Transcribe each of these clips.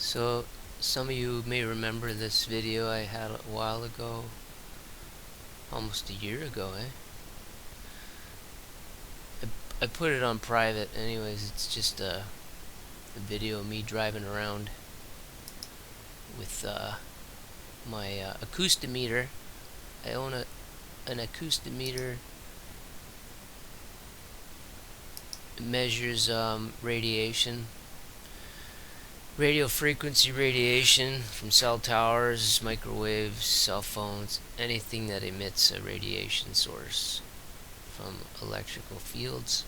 So, some of you may remember this video I had a while ago, almost a year ago, I put it on private anyways. It's just a video of me driving around with my acoustimeter. I own an acoustimeter. It measures radiation, radio frequency radiation from cell towers, microwaves, cell phones, anything that emits a radiation source from electrical fields.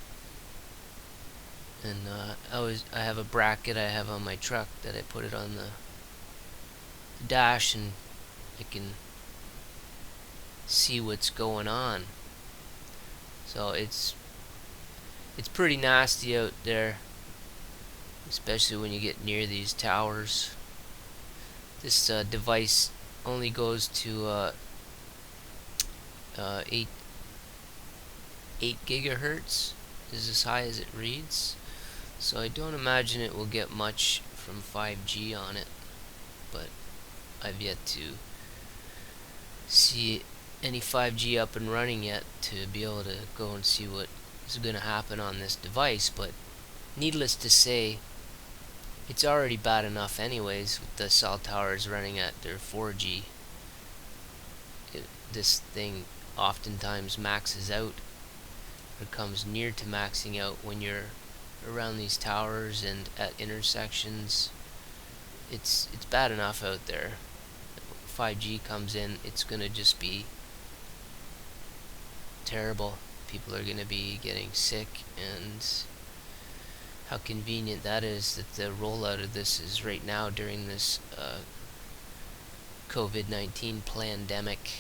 And I have a bracket I have on my truck that I put it on the dash, and I can see what's going on. So it's pretty nasty out there, especially when you get near these towers. This device only goes to 8 gigahertz is as high as it reads, so I don't imagine it will get much from 5G on it, but I've yet to see any 5G up and running yet to be able to go and see what is going to happen on this device. But needless to say, it's already bad enough anyways with the cell towers running at their 4G. This thing oftentimes maxes out or comes near to maxing out when you're around these towers and at intersections. It's bad enough out there. 5G comes in, it's gonna just be terrible. People are gonna be getting sick, and how convenient that is that the rollout of this is right now during this COVID-19 pandemic,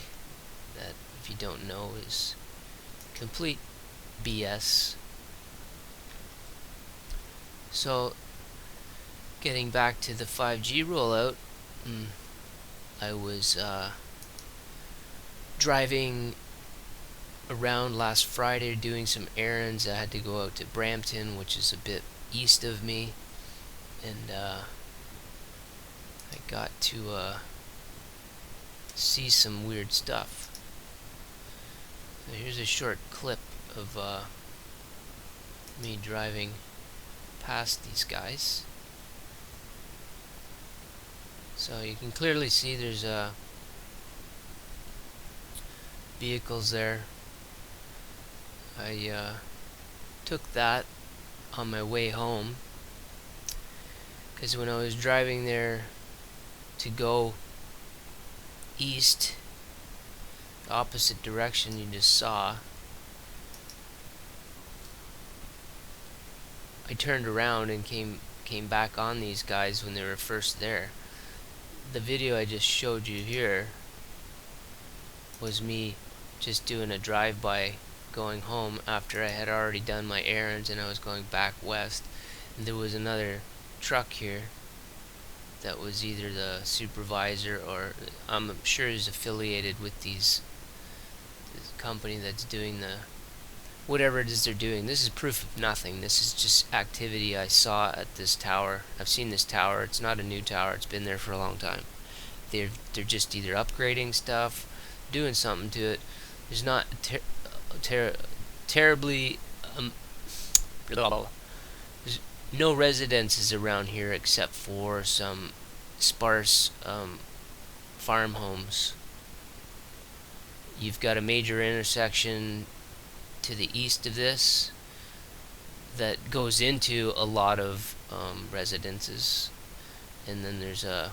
that, if you don't know, is complete BS. So, getting back to the 5G rollout, I was driving around last Friday doing some errands. I had to go out to Brampton, which is a bit east of me, and I got to see some weird stuff. So here's a short clip of me driving past these guys. So you can clearly see there's vehicles there. I took that on my way home, because when I was driving there to go east, the opposite direction you just saw, I turned around and came back on these guys when they were first there. The video I just showed you here was me just doing a drive-by going home after I had already done my errands and I was going back west. And there was another truck here that was either the supervisor, or I'm sure is affiliated with this company that's doing the whatever it is they're doing. This is proof of nothing. This is just activity I saw at this tower. I've seen this tower. It's not a new tower. It's been there for a long time. They're just either upgrading stuff, doing something to it. There's not terribly there's no residences around here except for some sparse farm homes. You've got a major intersection to the east of this that goes into a lot of residences, and then there's a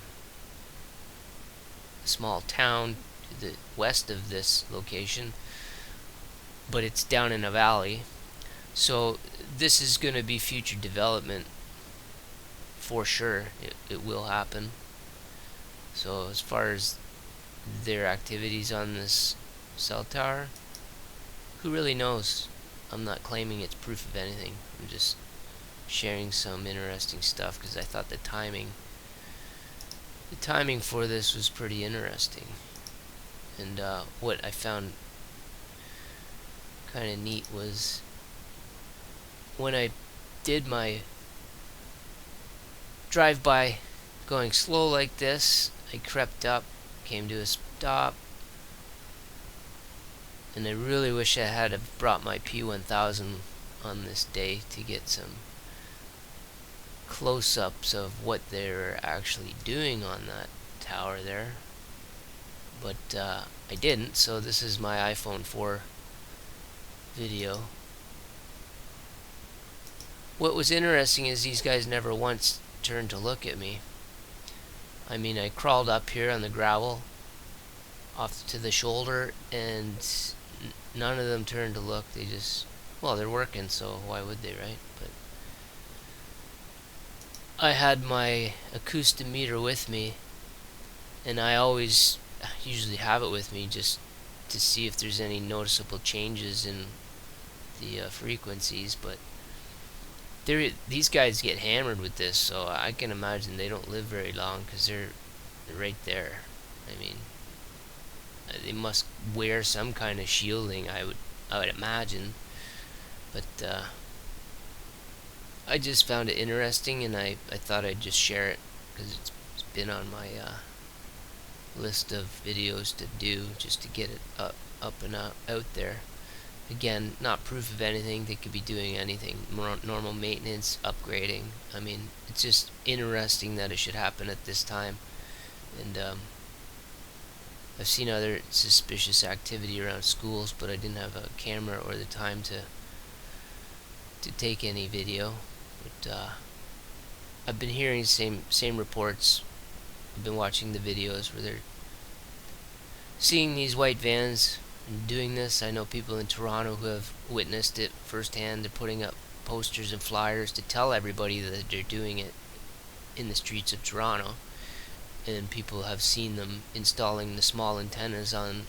small town to the west of this location, but it's down in a valley. So this is going to be future development for sure. It will happen. So as far as their activities on this cell tower, who really knows? I'm not claiming it's proof of anything. I'm just sharing some interesting stuff because I thought the timing for this was pretty interesting. And what I found kind of neat was when I did my drive-by going slow like this. I crept up, came to a stop, and I really wish I had brought my P1000 on this day to get some close-ups of what they're actually doing on that tower there, but I didn't, so this is my iPhone 4 video. What was interesting is these guys never once turned to look at me. I mean, I crawled up here on the gravel off to the shoulder, and none of them turned to look. They just, well, they're working, so why would they, right? But I had my acoustimeter with me, and I always usually have it with me just to see if there's any noticeable changes in the frequencies, but these guys get hammered with this, so I can imagine they don't live very long because they're right there. I mean, they must wear some kind of shielding, I would imagine, but I just found it interesting, and I thought I'd just share it because it's been on my list of videos to do, just to get it up and out there. Again, not proof of anything. They could be doing anything, normal maintenance, upgrading. I mean, it's just interesting that it should happen at this time. And I've seen other suspicious activity around schools, but I didn't have a camera or the time to take any video. But I've been hearing same reports. I've been watching the videos where they're seeing these white vans and doing this. I know people in Toronto who have witnessed it firsthand. They're putting up posters and flyers to tell everybody that they're doing it in the streets of Toronto, and people have seen them installing the small antennas on,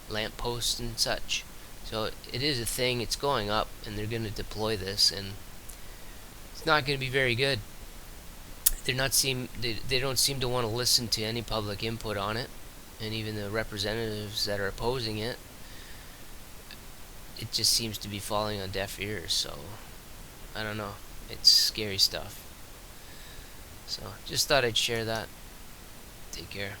lamp posts and such. So it is a thing. It's going up, and they're going to deploy this, and it's not going to be very good. They don't seem to want to listen to any public input on it, and even the representatives that are opposing it. It just seems to be falling on deaf ears. So I don't know. It's scary stuff. So just thought I'd share that. Take care.